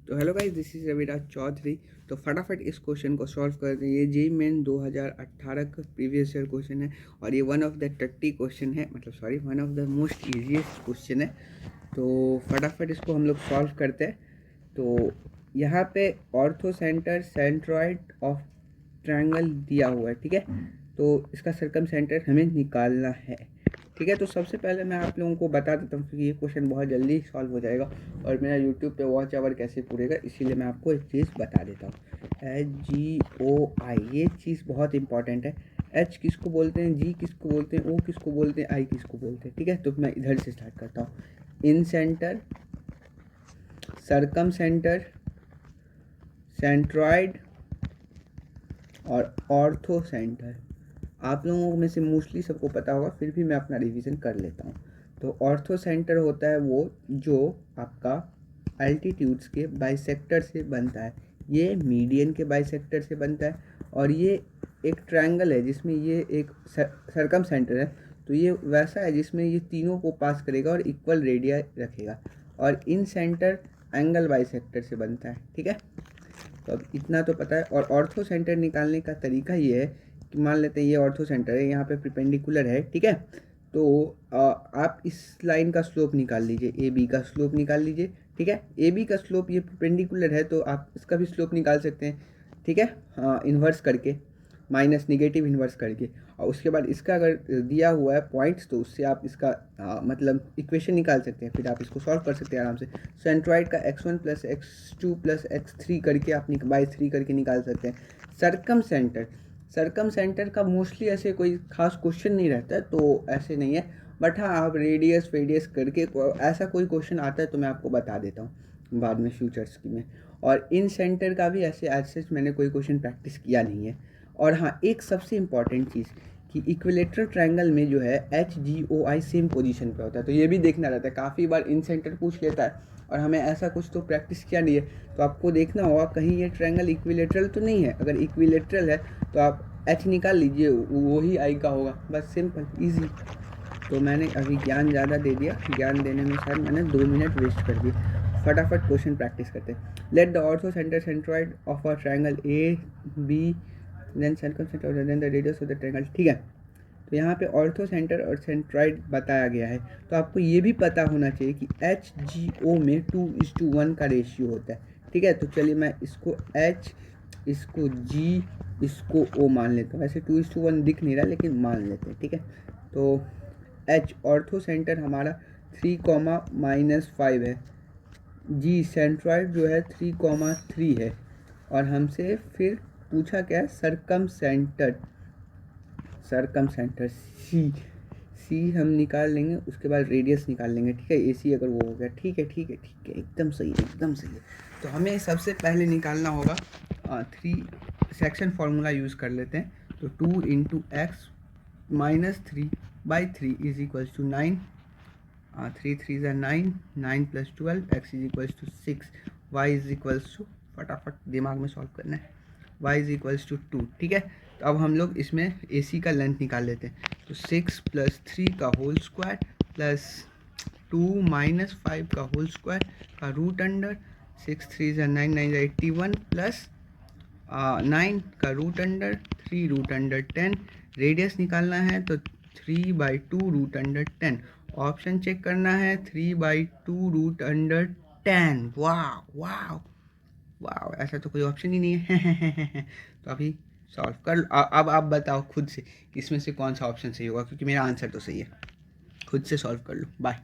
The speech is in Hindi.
तो hello guys, this is Raviraj Chaudhary. तो फटाफट इस क्वेश्चन को सॉल्व करते हैं। ये जेईई मेन 2018 का प्रीवियस ईयर क्वेश्चन है और ये वन ऑफ द टट्टी क्वेश्चन है, मतलब sorry one of the most easiest question है। तो फटाफट इसको हम लोग सॉल्व करते हैं। तो यहाँ पे ortho centre centroid of triangle दिया हुआ है, ठीक है। तो इसका सर्कम सेंटर हमें निकालना है, ठीक है। तो सबसे पहले मैं आप लोगों को बता देता हूँ क्योंकि ये क्वेश्चन बहुत जल्दी सॉल्व हो जाएगा और मेरा यूट्यूब पे वॉच आवर कैसे पूरेगा, इसीलिए मैं आपको एक चीज़ बता देता हूँ। HGOI ये चीज़ बहुत इंपॉर्टेंट है। H किसको बोलते हैं, G किसको बोलते हैं, O किसको बोलते हैं, I किसको बोलते हैं, ठीक है। तो मैं इधर से स्टार्ट करता हूँ। इन सेंटर, सर्कम सेंटर, सेंट्रॉइड और ऑर्थो सेंटर। आप लोगों में से मोस्टली सबको पता होगा, फिर भी मैं अपना रिवीजन कर लेता हूँ। तो ऑर्थो सेंटर होता है वो जो आपका अल्टीट्यूड्स के बाइसेक्टर से बनता है। ये मीडियन के बाइसेक्टर से बनता है और ये एक ट्रायंगल है जिसमें ये एक सर्कम सेंटर है। तो ये वैसा है जिसमें ये तीनों को पास करेगा और इक्वल रेडिया रखेगा। और इन सेंटर एंगल बाइसेक्टर से बनता है, ठीक है। तो अब इतना तो पता है। और ऑर्थो सेंटर निकालने का तरीका ये है कि मान लेते हैं ये ऑर्थो सेंटर है, यहाँ पे परपेंडिकुलर है, ठीक है। तो आप इस लाइन का स्लोप निकाल लीजिए, ए बी का स्लोप निकाल लीजिए, ठीक है। ए बी का स्लोप ये परपेंडिकुलर है तो आप इसका भी स्लोप निकाल सकते हैं, ठीक है। इन्वर्स करके, माइनस निगेटिव इन्वर्स करके। और उसके बाद इसका अगर दिया हुआ है पॉइंट्स तो उससे आप इसका मतलब इक्वेशन निकाल सकते हैं, फिर आप इसको सॉल्व कर सकते हैं आराम से। सेंट्रॉइड का x1 plus x2 plus x3 करके आप बाई 3 करके निकाल सकते हैं। सर्कम सेंटर का मोस्टली ऐसे कोई खास क्वेश्चन नहीं रहता है, तो ऐसे नहीं है। बट हाँ, आप रेडियस वेडियस करके ऐसा कोई क्वेश्चन आता है तो मैं आपको बता देता हूँ बाद में फ्यूचर्स की में। और इन सेंटर का भी ऐसे ऐसे मैंने कोई क्वेश्चन प्रैक्टिस किया नहीं है। और हाँ, एक सबसे इम्पॉर्टेंट चीज़ कि इक्विलेटरल ट्रायंगल में जो है HGOI सेम पोजीशन पे होता है। तो ये भी देखना रहता है, काफ़ी बार इन सेंटर पूछ लेता है और हमें ऐसा कुछ तो प्रैक्टिस किया नहीं है। तो आपको देखना होगा कहीं ये ट्रायंगल इक्विलेटरल तो नहीं है। अगर इक्विलेटरल है तो आप H निकाल लीजिए, वही I का होगा, बस सिंपल ईजी। तो मैंने अभी ज्ञान ज़्यादा दे दिया, ज्ञान देने में शायद मैंने 2 मिनट वेस्ट कर दिए। फटाफट क्वेश्चन प्रैक्टिस करते हैं। Let the orthocentre centroid of a triangle AB then circumcentre then the radius of the triangle, ठीक है। तो यहाँ पे ऑर्थो सेंटर और सेंट्रॉइड बताया गया है। तो आपको ये भी पता होना चाहिए कि HGO में 2:1 का रेशियो होता है, ठीक है। तो चलिए मैं इसको H, इसको G, इसको O मान लेता हूँ। वैसे 2:1 दिख नहीं रहा लेकिन मान लेते हैं, ठीक है। तो H ऑर्थो सेंटर हमारा 3,-5 है। G सेंट्रॉइड जो है 3,3 है। और हमसे फिर पूछा क्या है, सर्कम सेंटर सी हम निकाल लेंगे, उसके बाद रेडियस निकाल लेंगे, ठीक है। AC अगर वो हो गया, ठीक है ठीक है ठीक है, एकदम सही है एकदम सही है। तो हमें सबसे पहले निकालना होगा 3 सेक्शन फार्मूला यूज़ कर लेते हैं। तो 2 × x - 3/3 is equals to 9। 3 3 9, 9 + 12, x = 6, y = फटाफट दिमाग में सॉल्व करना है, y = 2, ठीक है। तो अब हम लोग इसमें AC का लेंथ निकाल लेते हैं। तो 6 + 3 का होल स्क्वायर प्लस 2 - 5 का होल स्क्वायर का रूट अंडर 6 3 9 9 81 प्लस 9 का root under 3 root under 10। Radius निकालना है तो 3/2 रूट अंडर 10। ऑप्शन चेक करना है, 3/2 रूट अंडर 10। वाह वाह वाह, ऐसा तो कोई ऑप्शन ही नहीं है। तो अभी सॉल्व कर। अब आप बताओ खुद से कि इसमें से कौन सा ऑप्शन सही होगा, क्योंकि मेरा आंसर तो सही है। खुद से सॉल्व कर लो। बाय।